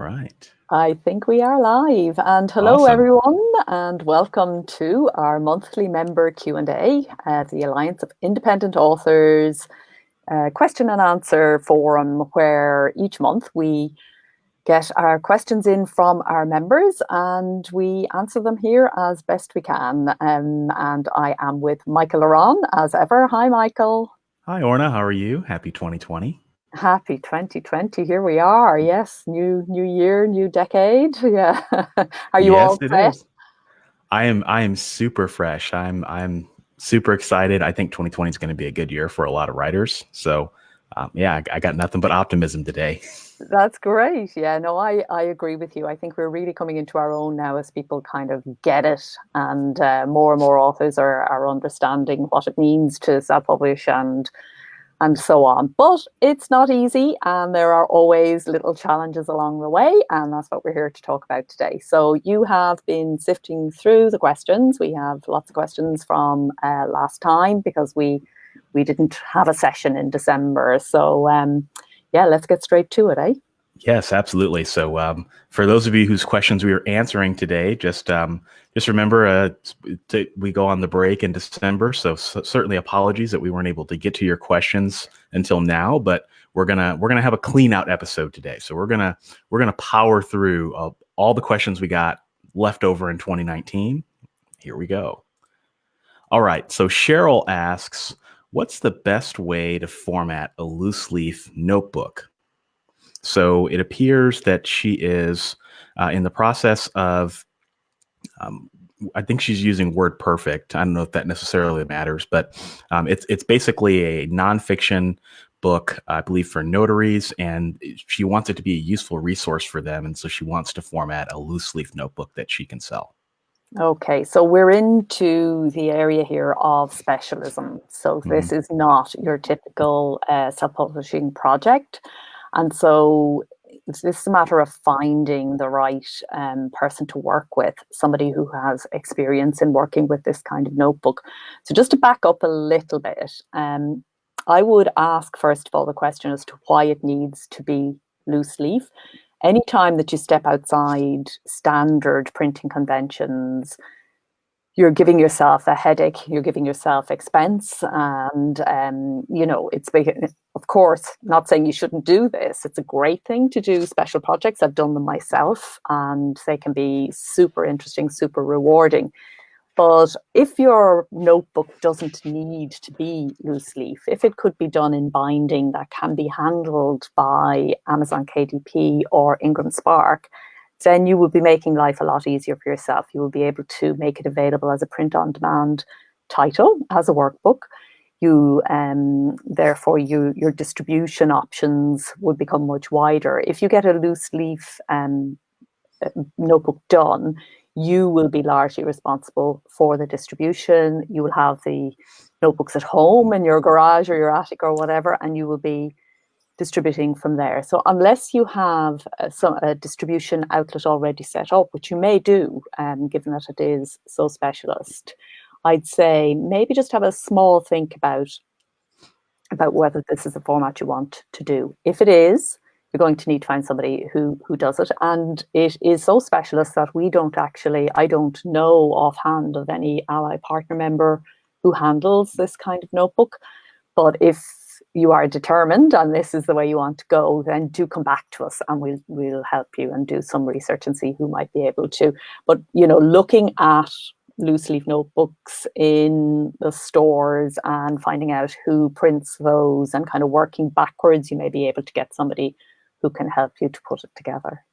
right. I think we are live. And hello, Awesome. everyone, and welcome to our monthly member Q&A at the Alliance of Independent Authors question and answer forum, where each month we get our questions in from our members and we answer them here as best we can. And I am with Michael LaRonn, as ever. Hi, Michael. Hi, Orna. How are you? Happy 2020. Happy 2020. Here we are. Yes, new year, new decade. Yeah. Are you Yes, all it set? is. I am super fresh. I'm super excited. I think 2020 is going to be a good year for a lot of writers. So, yeah, I got nothing but optimism today. That's great. Yeah, no, I agree with you. I think we're really coming into our own now as people kind of get it, and more authors are understanding what it means to self-publish and so on. But it's not easy, and there are always little challenges along the way, and that's what we're here to talk about today. So you have been sifting through the questions. We have lots of questions from last time because we didn't have a session in December. So yeah, let's get straight to it, eh? Yes, absolutely. So, for those of you whose questions we are answering today, just remember, we go on the break in December. So certainly apologies that we weren't able to get to your questions until now, but we're gonna have a clean out episode today. So we're gonna power through all the questions we got left over in 2019. Here we go. All right. So Cheryl asks, what's the best way to format a loose leaf notebook? So it appears that she is in the process of, I think she's using WordPerfect. I don't know if that necessarily matters, but it's basically a nonfiction book, I believe, for notaries, and she wants it to be a useful resource for them. And so she wants to format a loose leaf notebook that she can sell. Okay, so we're into the area here of specialism. So this is not your typical self-publishing project. And so this is a matter of finding the right person to work with, somebody who has experience in working with this kind of notebook. So just to back up a little bit, I would ask, first of all, the question as to why it needs to be loose leaf. Anytime that you step outside standard printing conventions, you're giving yourself a headache, you're giving yourself expense, and it's big. Of course, not saying you shouldn't do this. It's a great thing to do special projects. I've done them myself, and they can be super interesting, super rewarding. But if your notebook doesn't need to be loose leaf, if it could be done in binding that can be handled by Amazon KDP or Ingram Spark, then you will be making life a lot easier for yourself. You will be able to make it available as a print-on-demand title, as a workbook. Therefore, your distribution options would become much wider. If you get a loose leaf notebook done, you will be largely responsible for the distribution. You will have the notebooks at home in your garage or your attic or whatever, and you will be distributing from there. So unless you have a distribution outlet already set up, which you may do, given that it is so specialist, I'd say maybe just have a small think about whether this is the format you want to do. If it is, you're going to need to find somebody who does it. And it is so specialist that I don't know offhand of any ALLi partner member who handles this kind of notebook. But if you are determined and this is the way you want to go, then do come back to us and we'll help you and do some research and see who might be able to. But, looking at loose leaf notebooks in the stores and finding out who prints those and kind of working backwards, you may be able to get somebody who can help you to put it together.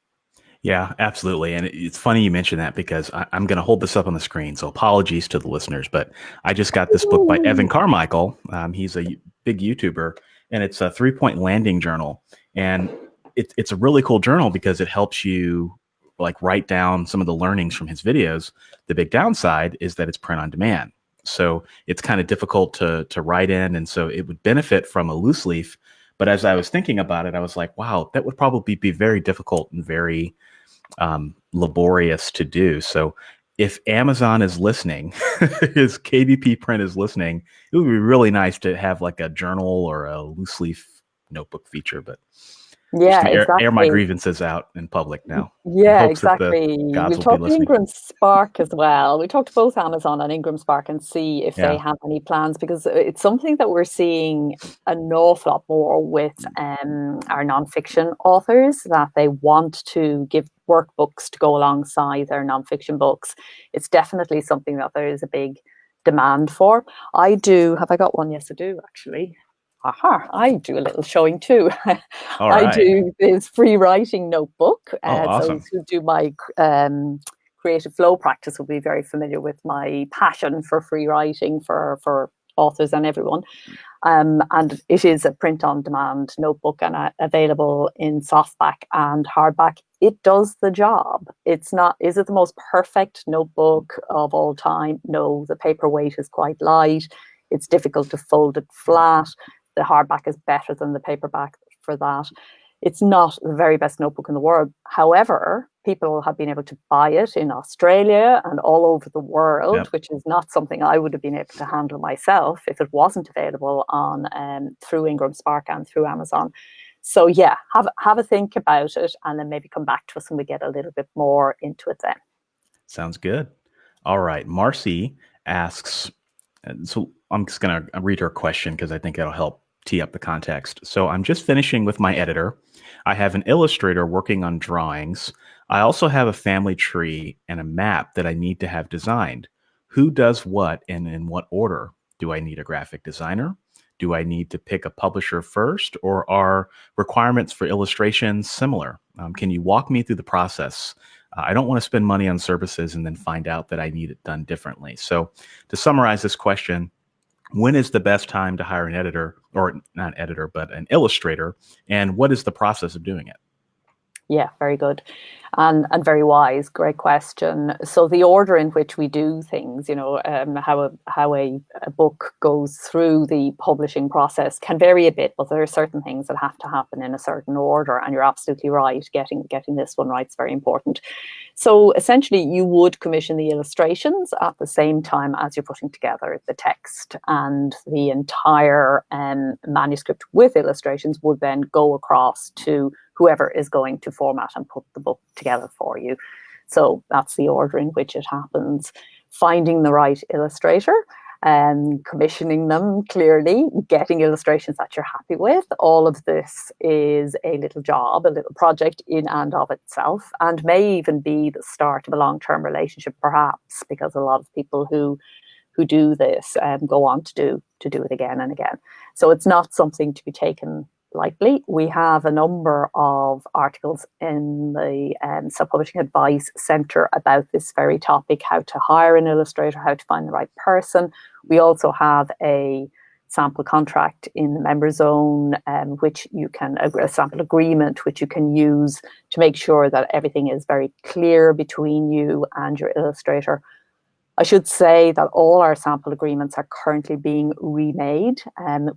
Yeah, absolutely. And it's funny you mentioned that because I'm going to hold this up on the screen. So apologies to the listeners, but I just got this book by Evan Carmichael. He's a big YouTuber, and it's a 3-point landing journal. And it's a really cool journal because it helps you like write down some of the learnings from his videos. The big downside is that it's print on demand. So it's kind of difficult to write in. And so it would benefit from a loose leaf. But as I was thinking about it, I was like, wow, that would probably be very difficult and very laborious to do. So if Amazon is listening, his KDP print is listening, it would be really nice to have like a journal or a loose leaf notebook feature. But Just Yeah, gonna air my exactly. grievances out in public now, in Yeah, hopes that the exactly. gods We'll will be talk to listening. Ingram Spark as well. We talked to both Amazon and Ingram Spark and see if they Yeah. have any plans, because it's something that we're seeing an awful lot more with our nonfiction authors, that they want to give workbooks to go alongside their nonfiction books. It's definitely something that there is a big demand for. I do. Have I got one? Yes, I do actually. Aha, I do a little showing too. All I right. do this free writing notebook. Oh, Those awesome. who do my creative flow practice will be very familiar with my passion for free writing for authors and everyone. And it is a print on demand notebook and available in softback and hardback. It does the job. It's not, is it the most perfect notebook of all time? No, the paperweight is quite light. It's difficult to fold it flat. The hardback is better than the paperback for that. It's not the very best notebook in the world. However, people have been able to buy it in Australia and all over the world, Yep. which is not something I would have been able to handle myself if it wasn't available on through Ingram Spark and through Amazon. So yeah, have a think about it, and then maybe come back to us and we get a little bit more into it then. Sounds good. All right. Marcy asks, so I'm just going to read her question because I think it'll help tee up the context. So I'm just finishing with my editor. I have an illustrator working on drawings. I also have a family tree and a map that I need to have designed. Who does what and in what order? Do I need a graphic designer? Do I need to pick a publisher first, or are requirements for illustrations similar? Can you walk me through the process? I don't want to spend money on services and then find out that I need it done differently. So to summarize this question, when is the best time to hire an editor, or not editor, but an illustrator? And what is the process of doing it? Yeah, very good. And very wise. Great question. So the order in which we do things, how a book goes through the publishing process can vary a bit, but there are certain things that have to happen in a certain order. And you're absolutely right. Getting this one right is very important. So essentially, you would commission the illustrations at the same time as you're putting together the text, and the entire manuscript with illustrations would then go across to whoever is going to format and put the book together for you. So that's the order in which it happens. Finding the right illustrator and commissioning them clearly, getting illustrations that you're happy with. All of this is a little job, a little project in and of itself, and may even be the start of a long-term relationship, perhaps, because a lot of people who do this go on to do it again and again. So it's not something to be taken lightly. We have a number of articles in the Self-Publishing Advice Centre about this very topic: how to hire an illustrator, how to find the right person. We also have a sample contract in the member zone, which you can, a sample agreement, which you can use to make sure that everything is very clear between you and your illustrator. I should say that all our sample agreements are currently being remade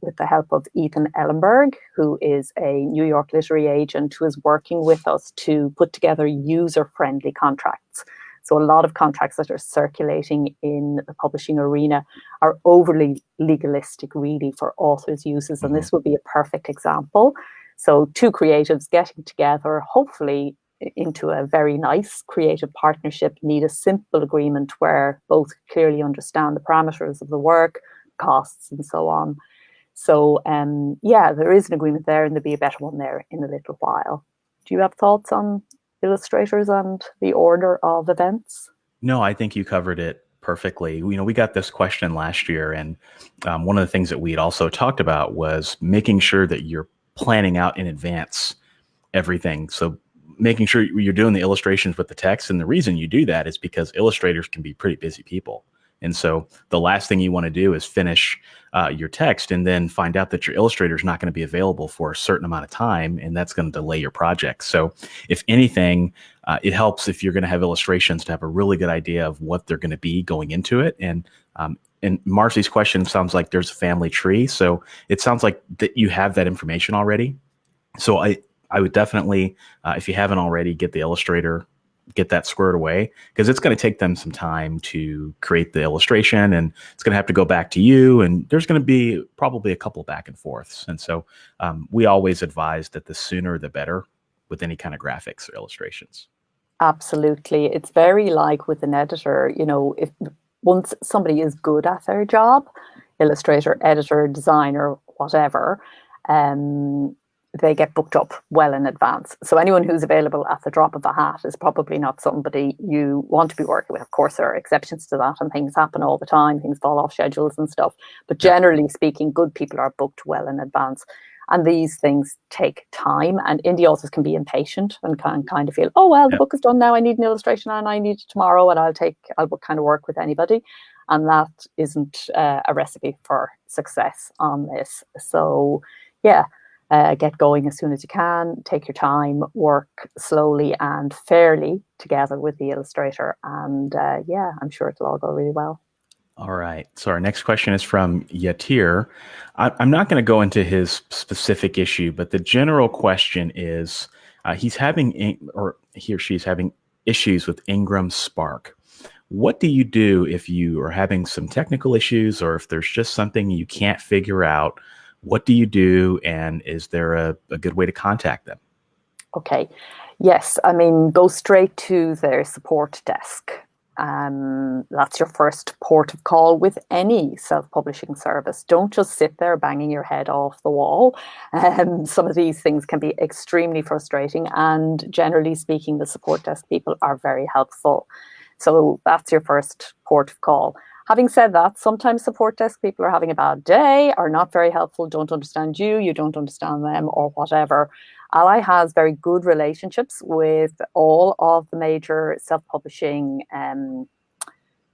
with the help of Ethan Ellenberg, who is a New York literary agent who is working with us to put together user-friendly contracts. So a lot of contracts that are circulating in the publishing arena are overly legalistic, really, for authors' uses, and this would be a perfect example. So two creatives getting together, hopefully into a very nice creative partnership, need a simple agreement where both clearly understand the parameters of the work, costs, and so on. So yeah, there is an agreement there, and there'll be a better one there in a little while. Do you have thoughts on illustrators and the order of events? No, I think you covered it perfectly. We got this question last year, and one of the things that we had also talked about was making sure that you're planning out in advance everything. So making sure you're doing the illustrations with the text. And the reason you do that is because illustrators can be pretty busy people. And so the last thing you want to do is finish your text and then find out that your illustrator is not going to be available for a certain amount of time, and that's going to delay your project. So if anything, it helps if you're going to have illustrations to have a really good idea of what they're going to be going into it. And Marcy's question sounds like there's a family tree. So it sounds like that you have that information already. So I would definitely, if you haven't already, get the illustrator get that squared away, because it's going to take them some time to create the illustration, and it's going to have to go back to you, and there's going to be probably a couple back and forths. And so we always advise that the sooner the better with any kind of graphics or illustrations. Absolutely. It's very like with an editor, if once somebody is good at their job, illustrator, editor, designer, whatever, they get booked up well in advance. So anyone who's available at the drop of a hat is probably not somebody you want to be working with. Of course, there are exceptions to that, and things happen all the time. Things fall off schedules and stuff. But generally speaking, good people are booked well in advance. And these things take time. And indie authors can be impatient and can kind of feel, oh, well, the book is done now. I need an illustration and I need it tomorrow, and I'll kind of work with anybody. And that isn't a recipe for success on this. So, yeah. Get going as soon as you can, take your time, work slowly and fairly together with the illustrator. And I'm sure it'll all go really well. All right. So our next question is from Yatir. I'm not going to go into his specific issue, but the general question is he or she's having issues with Ingram Spark. What do you do if you are having some technical issues, or if there's just something you can't figure out? What do you do, and is there a good way to contact them? Okay. Yes. I mean, go straight to their support desk. That's your first port of call with any self-publishing service. Don't just sit there banging your head off the wall. Some of these things can be extremely frustrating, and generally speaking, the support desk people are very helpful. So that's your first port of call. Having said that, sometimes support desk people are having a bad day, are not very helpful, don't understand you, you don't understand them, or whatever. ALLi has very good relationships with all of the major self-publishing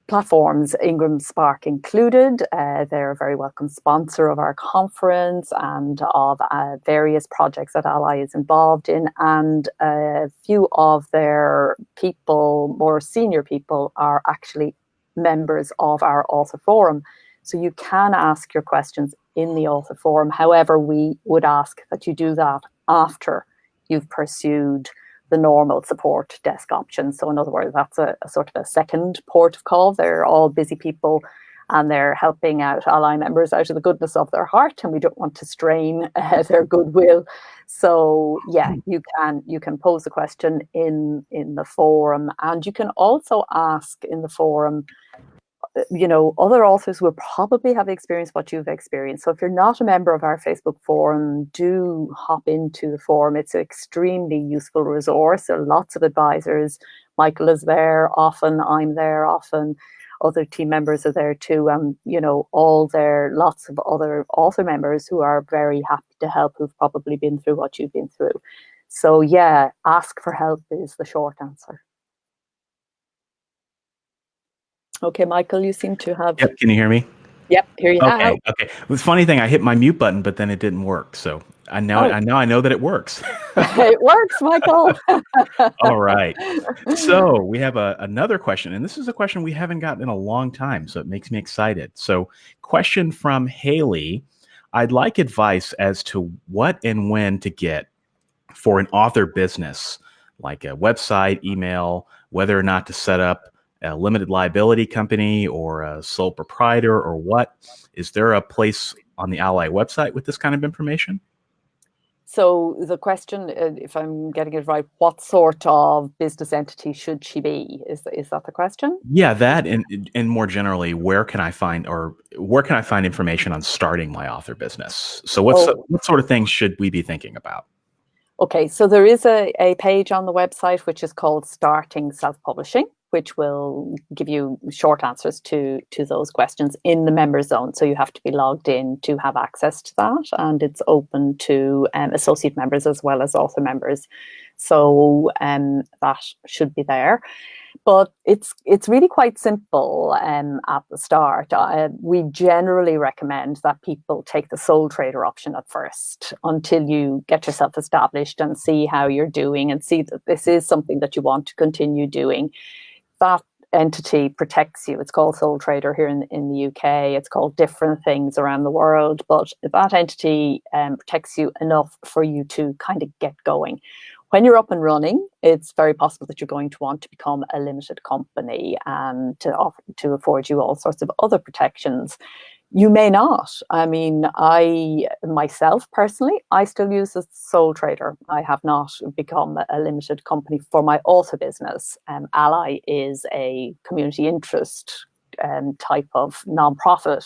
platforms, Ingram Spark included. They're a very welcome sponsor of our conference and of various projects that ALLi is involved in. And a few of their people, more senior people, are actually members of our author forum. So you can ask your questions in the author forum. However, we would ask that you do that after you've pursued the normal support desk options. So in other words, that's a sort of a second port of call. They're all busy people and they're helping out ALLi members out of the goodness of their heart, and we don't want to strain their goodwill. So yeah, you can pose a question in the forum, and you can also ask in the forum, other authors will probably have experienced what you've experienced. So if you're not a member of our Facebook forum, do hop into the forum. It's an extremely useful resource. There are lots of advisors. Michael is there often. I'm there often. Other team members are there too. Lots of other author members who are very happy to help, who've probably been through what you've been through. So yeah, ask for help is the short answer. Okay, Michael, you seem to have... Yep, can you hear me? Yep, here you are. Okay. The funny thing, I hit my mute button, but then it didn't work. So I know that it works. It works, Michael. All right. So we have another question, and this is a question we haven't gotten in a long time, so it makes me excited. So question from Haley. I'd like advice as to what and when to get for an author business, like a website, email, whether or not to set up a limited liability company or a sole proprietor, or what. Is there a place on the ALLi website with this kind of information? So the question, if I'm getting it right, what sort of business entity should she be? Is that the question? Yeah, that, and more generally, where can I find information on starting my author business? So what sort of things should we be thinking about? Okay, so there is a page on the website which is called Starting Self-Publishing, which will give you short answers to those questions in the member zone. So you have to be logged in to have access to that, and it's open to associate members as well as author members. So that should be there. But it's really quite simple at the start. We generally recommend that people take the sole trader option at first until you get yourself established and see how you're doing and see that this is something that you want to continue doing. That entity protects you. It's called sole trader here in the UK. It's called different things around the world, but that entity protects you enough for you to kind of get going. When you're up and running, it's very possible that you're going to want to become a limited company and to afford you all sorts of other protections. You may not. I mean, I myself personally, I still use a sole trader. I have not become a limited company for my author business. ALLi is a community interest type of non-profit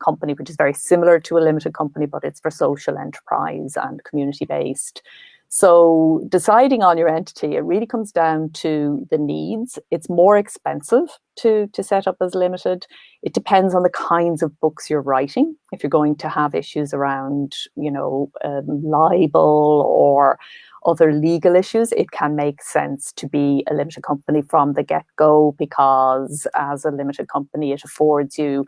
company, which is very similar to a limited company, but it's for social enterprise and community based. So deciding on your entity, it really comes down to the needs. It's more expensive to set up as limited. It depends on the kinds of books you're writing. If you're going to have issues around, libel or other legal issues, it can make sense to be a limited company from the get-go, because as a limited company, it affords you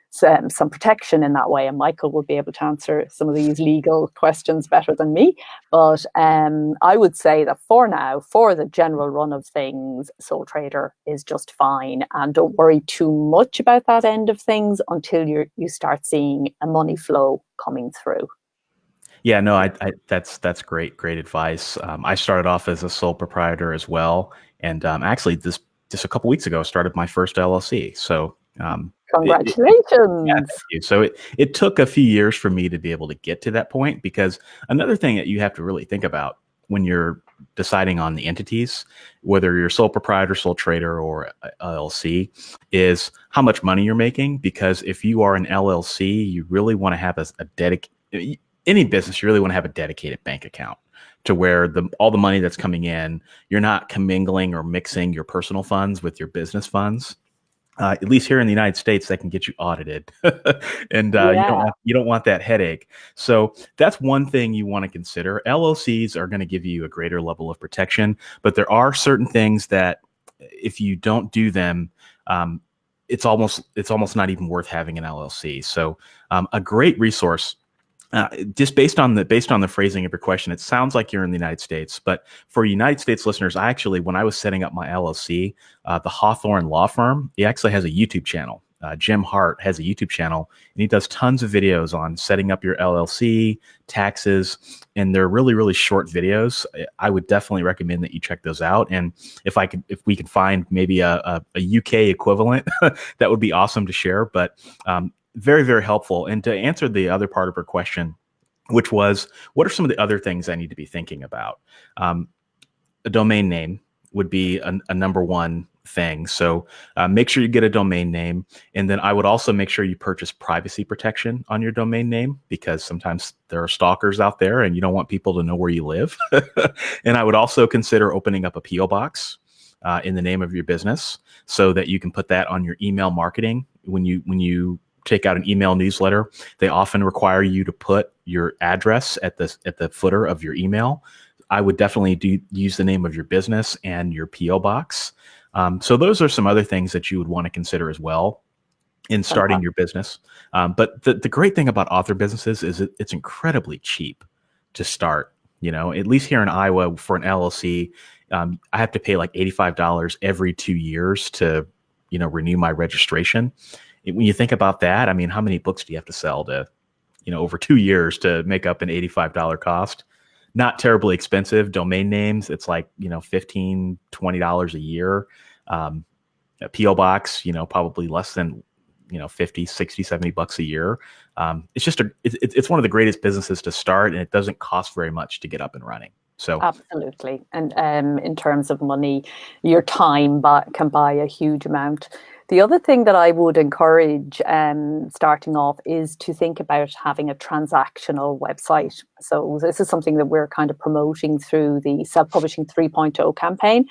some protection in that way, and Michael will be able to answer some of these legal questions better than me. But I would say that for now, for the general run of things, sole trader is just fine, and don't worry too much about that end of things until you start seeing a money flow coming through. Yeah, no, I that's great advice. I started off as a sole proprietor as well, and actually, just a couple weeks ago, started my first LLC. So yeah, Congratulations. thank you. So it took a few years for me to be able to get to that point, because another thing that you have to really think about when you're deciding on the entities, whether you're sole proprietor, sole trader, or LLC, is how much money you're making. Because if you are an LLC, you really want to have a dedicated, any business, you really want to have a dedicated bank account to where all the money that's coming in, you're not commingling or mixing your personal funds with your business funds. At least here in the United States, that can get you audited, and Yeah, you don't want that headache. So that's one thing you want to consider. LLCs are going to give you a greater level of protection, but there are certain things that if you don't do them, it's almost not even worth having an LLC. So a great resource. Just based on the phrasing of your question, it sounds like you're in the United States. But for United States listeners, I actually, when I was setting up my LLC, the Hawthorne Law Firm, he actually has a YouTube channel. Jim Hart has a YouTube channel, and he does tons of videos on setting up your LLC, taxes, and they're really, really short videos. I would definitely recommend that you check those out. And if we could find maybe a UK equivalent, that would be awesome to share. But very, very helpful. And to answer the other part of her question, which was, what are some of the other things I need to be thinking about? A domain name would be a number one thing. So make sure you get a domain name. And then I would also make sure you purchase privacy protection on your domain name, because sometimes there are stalkers out there and you don't want people to know where you live. And I would also consider opening up a PO box in the name of your business, so that you can put that on your email marketing. When you take out an email newsletter, they often require you to put your address at the footer of your email. I would definitely use the name of your business and your PO box. So those are some other things that you would want to consider as well in starting your business. But the great thing about author businesses is it's incredibly cheap to start. At least here in Iowa for an LLC, I have to pay like $85 every 2 years to renew my registration. When you think about that, I mean, how many books do you have to sell to, over 2 years to make up an $85 cost? Not terribly expensive. Domain names, it's like, $15, $20 a year. A PO box, probably less than, 50, 60, 70 bucks a year. It's just it's one of the greatest businesses to start, and it doesn't cost very much to get up and running. So absolutely. And in terms of money, your time can buy a huge amount. The other thing that I would encourage starting off is to think about having a transactional website. So this is something that we're kind of promoting through the Self-Publishing 3.0 campaign.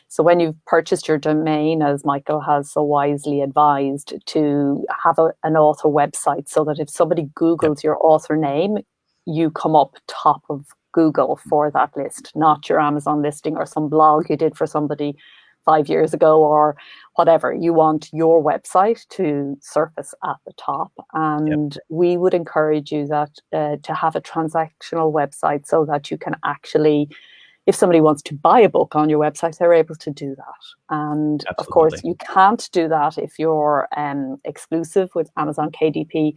So when you've purchased your domain, as Michael has so wisely advised, to have an author website, so that if somebody Googles your author name, you come up top of Google for that list, not your Amazon listing or some blog you did for somebody 5 years ago or whatever. You want your website to surface at the top. And we would encourage you that to have a transactional website, so that you can actually, if somebody wants to buy a book on your website, they're able to do that. And absolutely. Of course, you can't do that if you're exclusive with Amazon KDP.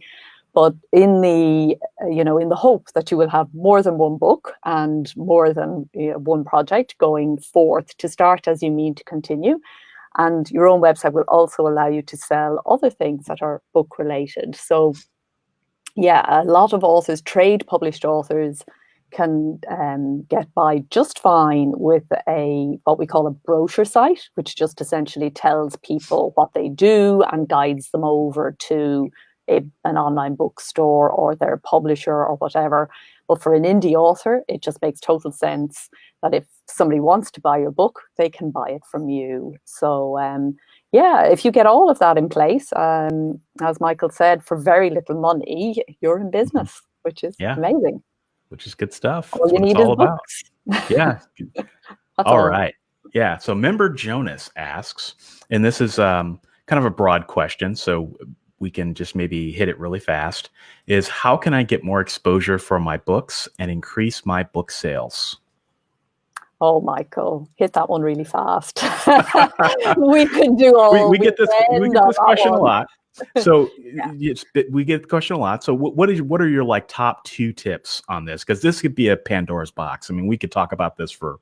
But in the in the hope that you will have more than one book and more than one project going forth to start as you mean to continue. And your own website will also allow you to sell other things that are book related. So yeah, a lot of authors, trade published authors, can get by just fine with what we call a brochure site, which just essentially tells people what they do and guides them over to an online bookstore or their publisher or whatever. But for an indie author, it just makes total sense that if somebody wants to buy your book, they can buy it from you. So yeah, if you get all of that in place, as Michael said, for very little money, you're in business, which is amazing. Which is good stuff. All That's you what it's need is all about. books. Yeah. That's all all. right. Yeah. So member Jonas asks, and this is kind of a broad question, so we can just maybe hit it really fast, is how can I get more exposure for my books and increase my book sales? Oh, Michael, hit that one really fast. We could do all. We get this question a lot. So we get the question a lot. So what are your like top 2 tips on this? Because this could be a Pandora's box. I mean, we could talk about this for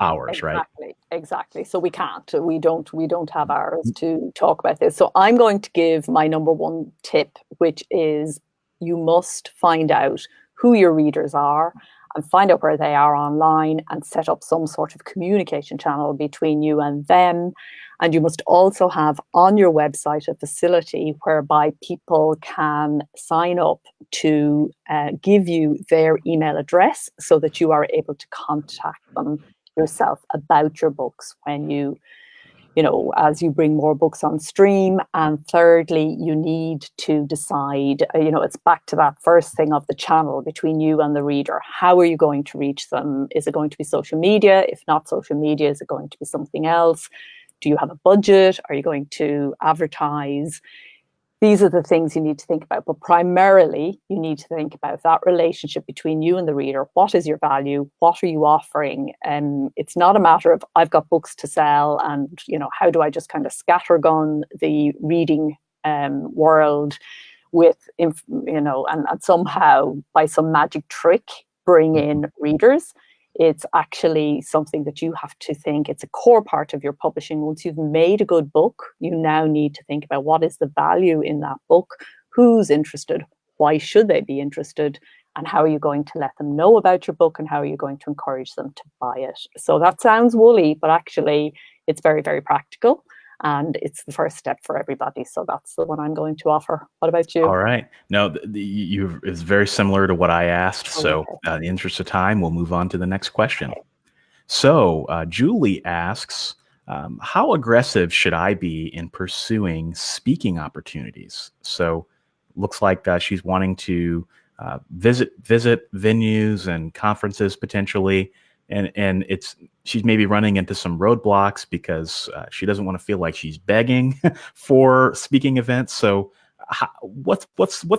hours, right? Exactly. So we can't. We don't have hours to talk about this. So I'm going to give my number 1 tip, which is you must find out who your readers are and find out where they are online and set up some sort of communication channel between you and them. And you must also have on your website a facility whereby people can sign up to give you their email address so that you are able to contact them yourself about your books when as you bring more books on stream. And thirdly, you need to decide, it's back to that first thing of the channel between you and the reader. How are you going to reach them? Is it going to be social media? If not social media, is it going to be something else? Do you have a budget? Are you going to advertise? These are the things you need to think about. But primarily, you need to think about that relationship between you and the reader. What is your value? What are you offering? And it's not a matter of, I've got books to sell and, how do I just kind of scattergun the reading world with, and somehow by some magic trick bring in readers. It's actually something that you have to think. It's a core part of your publishing. Once you've made a good book, you now need to think about what is the value in that book, who's interested, why should they be interested, and how are you going to let them know about your book and how are you going to encourage them to buy it. So that sounds woolly, but actually it's very, very practical. And it's the first step for everybody. So that's the one I'm going to offer. What about you? All right. No, it's very similar to what I asked. So in the interest of time, we'll move on to the next question. Okay. So Julie asks, how aggressive should I be in pursuing speaking opportunities? So looks like she's wanting to visit venues and conferences potentially. And she's maybe running into some roadblocks because she doesn't want to feel like she's begging for speaking events. So what's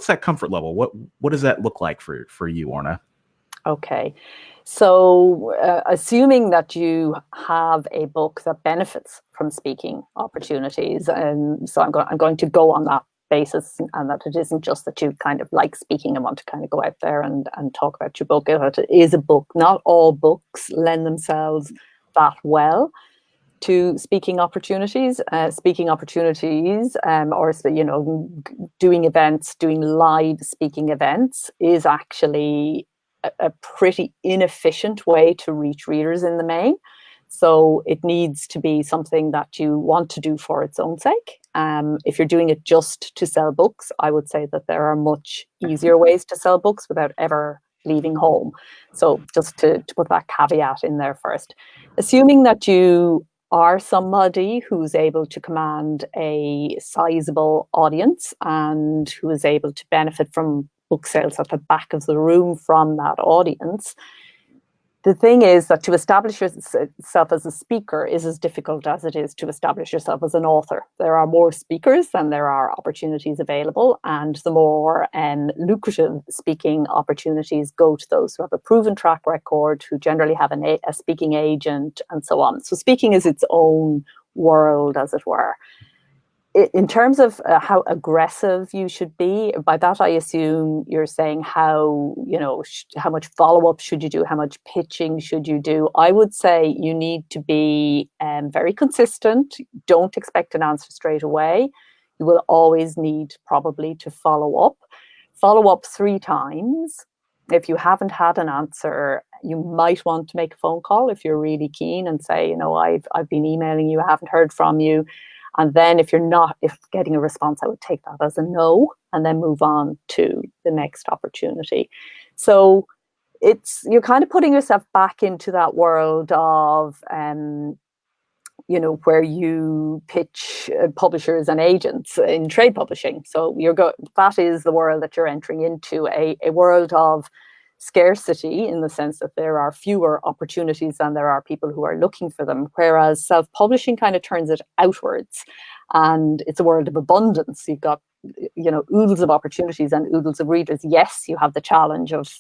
that comfort level? What does that look like for you, Orna? Okay. So assuming that you have a book that benefits from speaking opportunities, so I'm going to go on that basis, and that it isn't just that you kind of like speaking and want to kind of go out there and talk about your book. It is a book. Not all books lend themselves that well to speaking opportunities. Or doing events, doing live speaking events is actually a pretty inefficient way to reach readers in the main. So it needs to be something that you want to do for its own sake. If you're doing it just to sell books, I would say that there are much easier ways to sell books without ever leaving home. So just to put that caveat in there first. Assuming that you are somebody who's able to command a sizable audience and who is able to benefit from book sales at the back of the room from that audience, the thing is that to establish yourself as a speaker is as difficult as it is to establish yourself as an author. There are more speakers than there are opportunities available, and the more lucrative speaking opportunities go to those who have a proven track record, who generally have a speaking agent, and so on. So speaking is its own world, as it were. in terms of how aggressive you should be, by that I assume you're saying how, how much follow-up should you do, how much pitching should you do. I would say you need to be very consistent. Don't expect an answer straight away. You will always need probably to follow up. Follow up 3 times. If you haven't had an answer, you might want to make a phone call if you're really keen and say, I've been emailing you, I haven't heard from you. And then if getting a response, I would take that as a no and then move on to the next opportunity. So you're kind of putting yourself back into that world of, where you pitch publishers and agents in trade publishing. So that is the world that you're entering into, a world of scarcity, in the sense that there are fewer opportunities than there are people who are looking for them, whereas self-publishing kind of turns it outwards, and it's a world of abundance. You've got oodles of opportunities and oodles of readers. Yes, you have the challenge of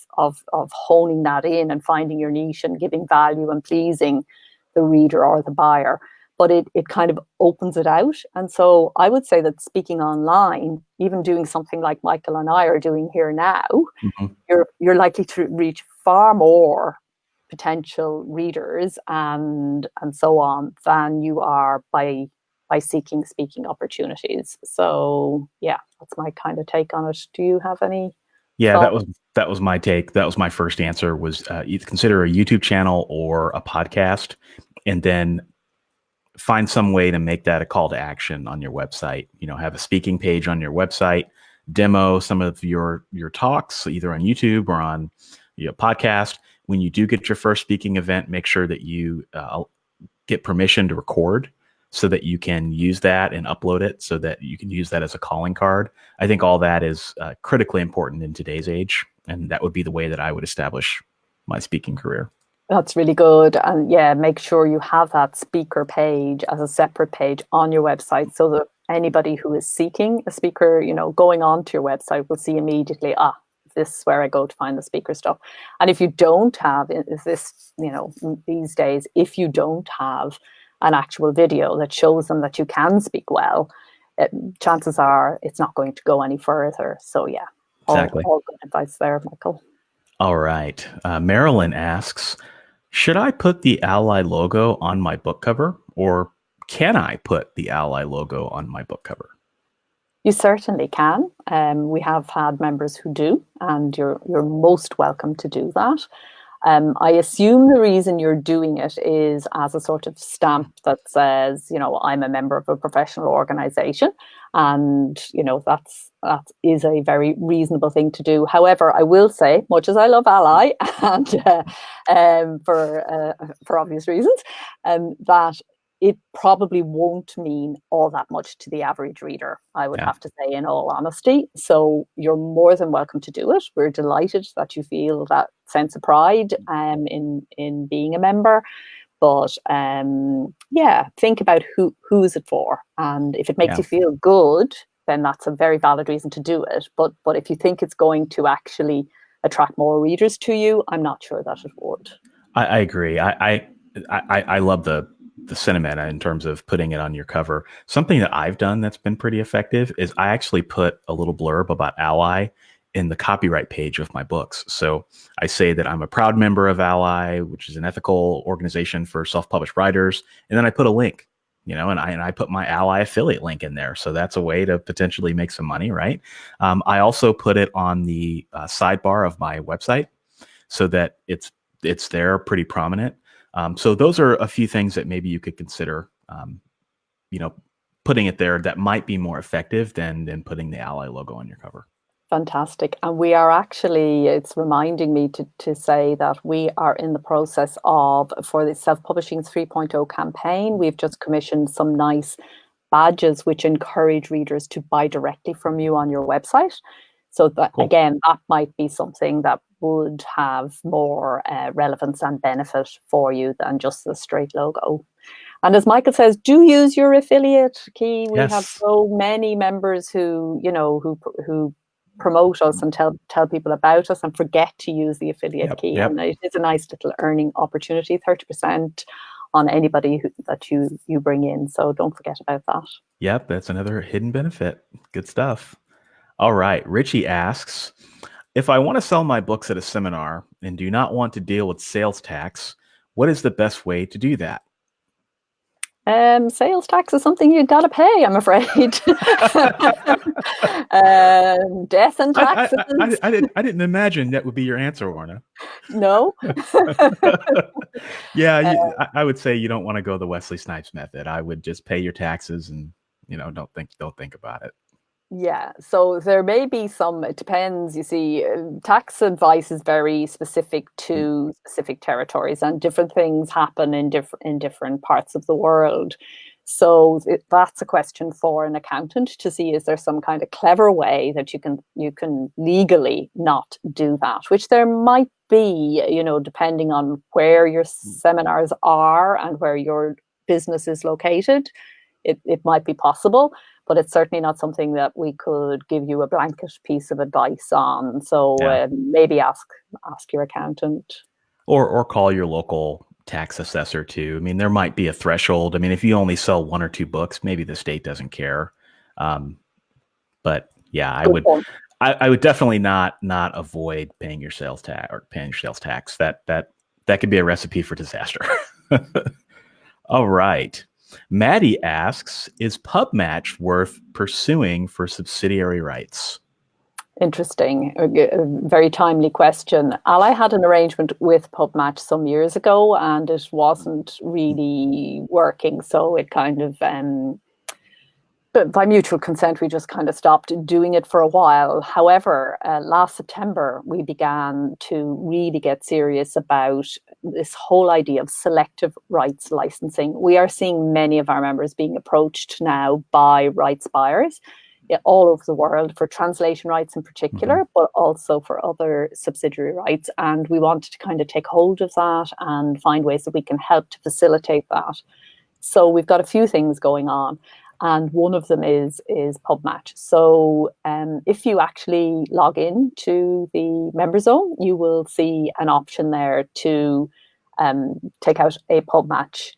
honing that in and finding your niche and giving value and pleasing the reader or the buyer, but it kind of opens it out. And so I would say that speaking online, even doing something like Michael and I are doing here now, you're likely to reach far more potential readers and so on than you are by seeking speaking opportunities. So yeah, that's my kind of take on it. Do you have any? Yeah, that was my take. That was my first answer, was either consider a YouTube channel or a podcast, and then find some way to make that a call to action on your website. Have a speaking page on your website, demo some of your talks either on YouTube or on podcast. When you do get your first speaking event, make sure that you get permission to record so that you can use that and upload it so that you can use that as a calling card. I think all that is critically important in today's age, and that would be the way that I would establish my speaking career. That's really good. And yeah, make sure you have that speaker page as a separate page on your website, so that anybody who is seeking a speaker, going onto your website will see immediately, this is where I go to find the speaker stuff. And if you don't have these days, if you don't have an actual video that shows them that you can speak well, chances are it's not going to go any further. So yeah, exactly. All good advice there, Michael. All right. Marilyn asks, should I put the ALLi logo on my book cover, or can I put the ALLi logo on my book cover? You certainly can. We have had members who do, and you're most welcome to do that. I assume the reason you're doing it is as a sort of stamp that says, I'm a member of a professional organization, and that is a very reasonable thing to do. However, I will say, much as I love ALLi, and for obvious reasons, that it probably won't mean all that much to the average reader, I would have to say, in all honesty. So you're more than welcome to do it. We're delighted that you feel that sense of pride in being a member. But think about who is it for. And if it makes you feel good, then that's a very valid reason to do it. But if you think it's going to actually attract more readers to you, I'm not sure that it would. I agree. I love the sentiment in terms of putting it on your cover. Something that I've done that's been pretty effective is I actually put a little blurb about ALLi in the copyright page of my books. So I say that I'm a proud member of ALLi, which is an ethical organization for self-published writers. And then I put a link, and I put my ALLi affiliate link in there. So that's a way to potentially make some money, right? I also put it on the sidebar of my website so that it's there pretty prominent. So those are a few things that maybe you could consider, putting it there that might be more effective than putting the ALLi logo on your cover. Fantastic. And we are actually, it's reminding me to say that we are in the process of, for the Self-Publishing 3.0 campaign, we've just commissioned some nice badges which encourage readers to buy directly from you on your website. So that, cool. Again, that might be something that would have more relevance and benefit for you than just the straight logo. And as Michael says, do use your affiliate key. We have so many members who promote us and tell people about us and forget to use the affiliate key. And it is a nice little earning opportunity, 30% on anybody that you bring in. So don't forget about that. Yep, that's another hidden benefit. Good stuff. All right. Richie asks, if I want to sell my books at a seminar and do not want to deal with sales tax, what is the best way to do that? Sales tax is something you got to pay, I'm afraid. Death and taxes. I didn't imagine that would be your answer, Orna. No. Yeah, I would say you don't want to go the Wesley Snipes method. I would just pay your taxes and, don't think about it. Yeah, so there may be some, it depends, you see, tax advice is very specific to specific territories, and different things happen in different parts of the world. So that's a question for an accountant to see, is there some kind of clever way that you can legally not do that, which there might be, depending on where your seminars are and where your business is located. It might be possible, but it's certainly not something that we could give you a blanket piece of advice on. So maybe ask your accountant. Or call your local tax assessor too. I mean, there might be a threshold. I mean, if you only sell 1 or 2 books, maybe the state doesn't care. But yeah, I would definitely not avoid paying your sales tax or paying your sales tax. That could be a recipe for disaster. All right. Maddie asks, is PubMatch worth pursuing for subsidiary rights? Interesting. A very timely question. ALLi had an arrangement with PubMatch some years ago, and it wasn't really working. So it kind of, but by mutual consent, we just kind of stopped doing it for a while. However, last September, we began to really get serious about this whole idea of selective rights licensing. We are seeing many of our members being approached now by rights buyers all over the world for translation rights in particular, but also for other subsidiary rights. And we wanted to kind of take hold of that and find ways that we can help to facilitate that. So we've got a few things going on. And one of them is PubMatch. So if you actually log in to the member zone, you will see an option there to take out a PubMatch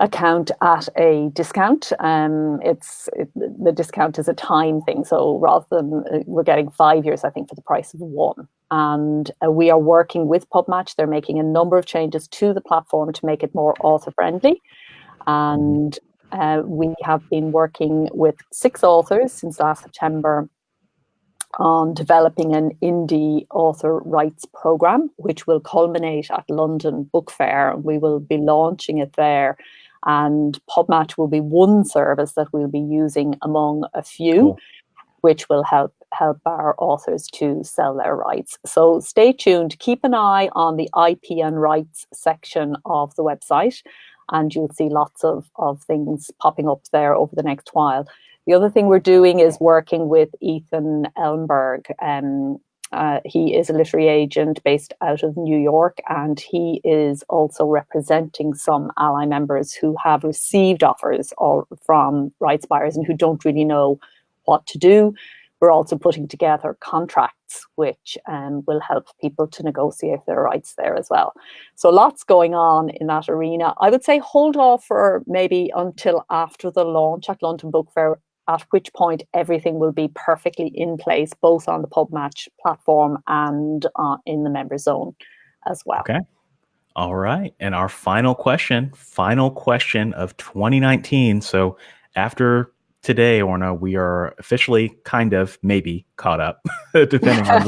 account at a discount. The discount is a time thing. So rather than we're getting 5 years, I think, for the price of 1. And we are working with PubMatch. They're making a number of changes to the platform to make it more author friendly. And we have been working with 6 authors since last September on developing an indie author rights program, which will culminate at London Book Fair. We will be launching it there, and PubMatch will be one service that we'll be using among a few, which will help our authors to sell their rights. So stay tuned. Keep an eye on the IP and rights section of the website, and you'll see lots of things popping up there over the next while. The other thing we're doing is working with Ethan Ellenberg. He is a literary agent based out of New York, and he is also representing some ALLi members who have received offers from rights buyers and who don't really know what to do. We're also putting together contracts which will help people to negotiate their rights there as well. So lots going on in that arena. I would say hold off for maybe until after the launch at London Book Fair, at which point everything will be perfectly in place, both on the PubMatch platform and in the member zone as well. Okay. All right. And our final question of 2019. So after today, Orna, we are officially kind of maybe caught up, depending on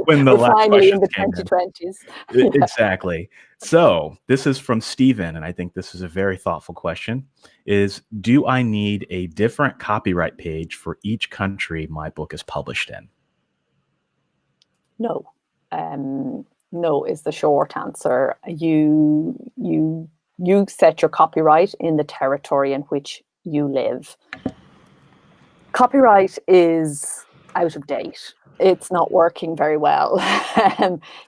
when the last finally in the came 2020s. in. Exactly. So this is from Stephen, and I think this is a very thoughtful question, is do I need a different copyright page for each country my book is published in? No. No is the short answer. You set your copyright in the territory in which you live. Copyright is out of date. It's not working very well,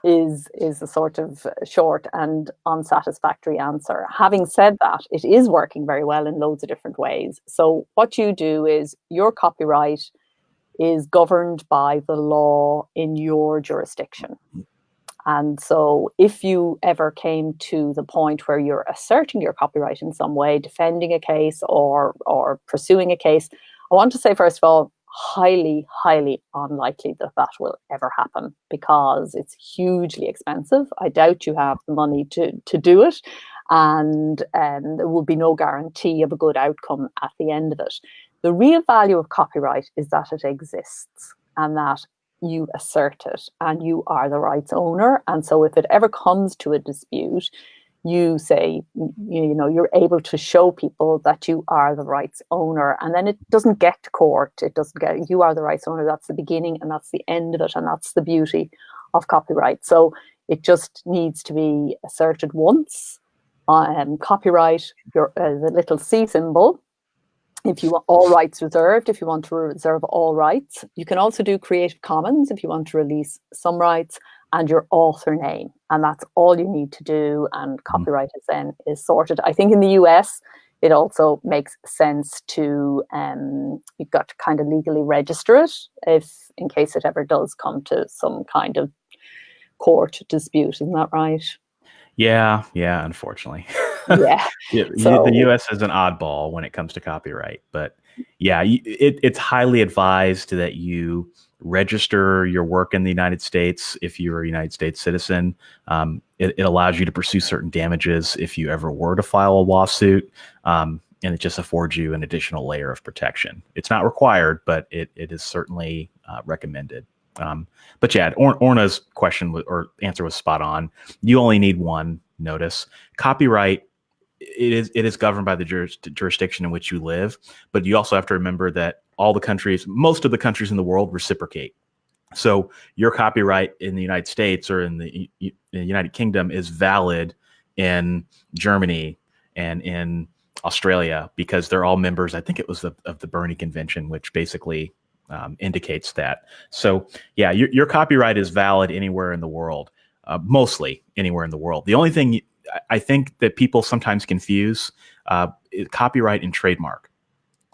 is a sort of short and unsatisfactory answer. Having said that, it is working very well in loads of different ways. So what you do is your copyright is governed by the law in your jurisdiction. And so if you ever came to the point where you're asserting your copyright in some way, defending a case or pursuing a case, I want to say, first of all, highly, highly unlikely that that will ever happen, because it's hugely expensive. I doubt you have the money to do it. And there will be no guarantee of a good outcome at the end of it. The real value of copyright is that it exists and that you assert it and you are the rights owner. And so if it ever comes to a dispute, you say, you're able to show people that you are the rights owner, and then it doesn't get to court. It doesn't get, you are the rights owner. That's the beginning and that's the end of it. And that's the beauty of copyright. So it just needs to be asserted once. Copyright, the little C symbol. If you want all rights reserved, if you want to reserve all rights. You can also do Creative Commons if you want to release some rights, and your author name. And that's all you need to do. And copyright is sorted. I think in the US, it also makes sense to, you've got to kind of legally register it in case it ever does come to some kind of court dispute. Isn't that right? Yeah, unfortunately. Yeah. So, the U.S. is an oddball when it comes to copyright, but yeah, it's highly advised that you register your work in the United States if you're a United States citizen. It allows you to pursue certain damages if you ever were to file a lawsuit, and it just affords you an additional layer of protection. It's not required, but it is certainly recommended. But yeah, Orna's question or answer was spot on. You only need one notice. Copyright, it is governed by the jurisdiction in which you live, but you also have to remember that most of the countries in the world reciprocate. So your copyright in the United States or in the United Kingdom is valid in Germany and in Australia because they're all members, I think it was of the Berne Convention, which basically indicates that. So yeah, your copyright is valid anywhere in the world, mostly anywhere in the world. The only thing I think that people sometimes confuse is copyright and trademark.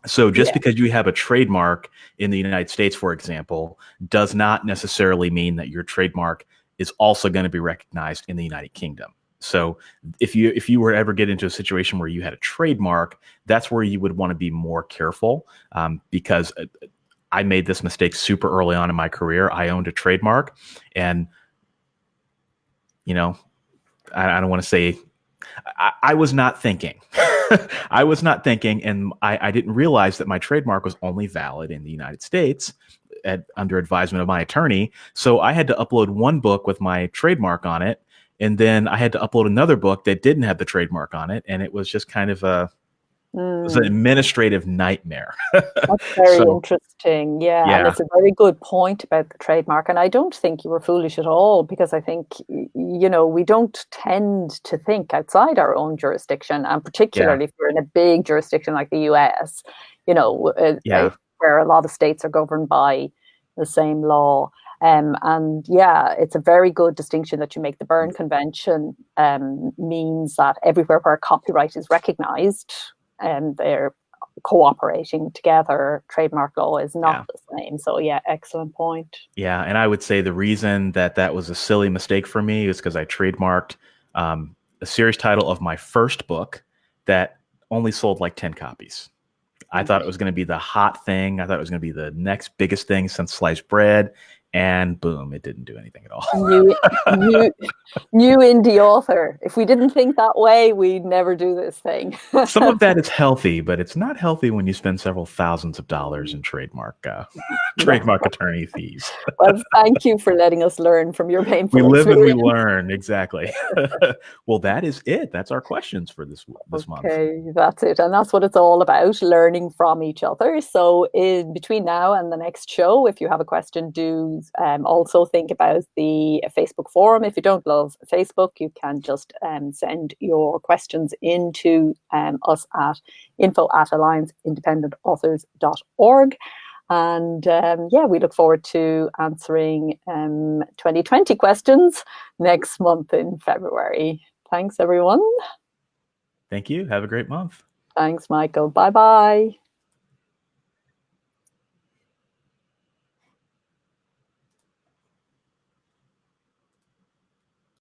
So just because you have a trademark in the United States, for example, does not necessarily mean that your trademark is also going to be recognized in the United Kingdom. So if you were to ever get into a situation where you had a trademark, that's where you would want to be more careful, because I made this mistake super early on in my career. I owned a trademark, and I don't want to say I was not thinking. I was not thinking, and I didn't realize that my trademark was only valid in the United States under advisement of my attorney. So I had to upload one book with my trademark on it, and then I had to upload another book that didn't have the trademark on it, and it was just kind of it was an administrative nightmare. That's very interesting. Yeah. And it's a very good point about the trademark. And I don't think you were foolish at all, because I think, we don't tend to think outside our own jurisdiction. And particularly if we're in a big jurisdiction like the US, where a lot of states are governed by the same law. It's a very good distinction that you make. The Berne Convention means that everywhere where copyright is recognized, and they're cooperating together, trademark law is not the same. So excellent point. Yeah, and I would say the reason that was a silly mistake for me is because I trademarked a series title of my first book that only sold like 10 copies. I thought it was going to be the hot thing. I thought it was going to be the next biggest thing since sliced bread. And boom, it didn't do anything at all. New indie author. If we didn't think that way, we'd never do this thing. Some of that is healthy, but it's not healthy when you spend several thousands of dollars in trademark attorney fees. Well, thank you for letting us learn from your painful experience. We live and we learn, experience. Exactly. Well, that is it. That's our questions for this month. Okay, that's it. And that's what it's all about, learning from each other. So in between now and the next show, if you have a question, do also think about the Facebook forum. If you don't love Facebook, you can just send your questions into us at info@allianceindependentauthors.org. And we look forward to answering 2020 questions next month in February. Thanks, everyone. Thank you. Have a great month. Thanks, Michael. Bye-bye.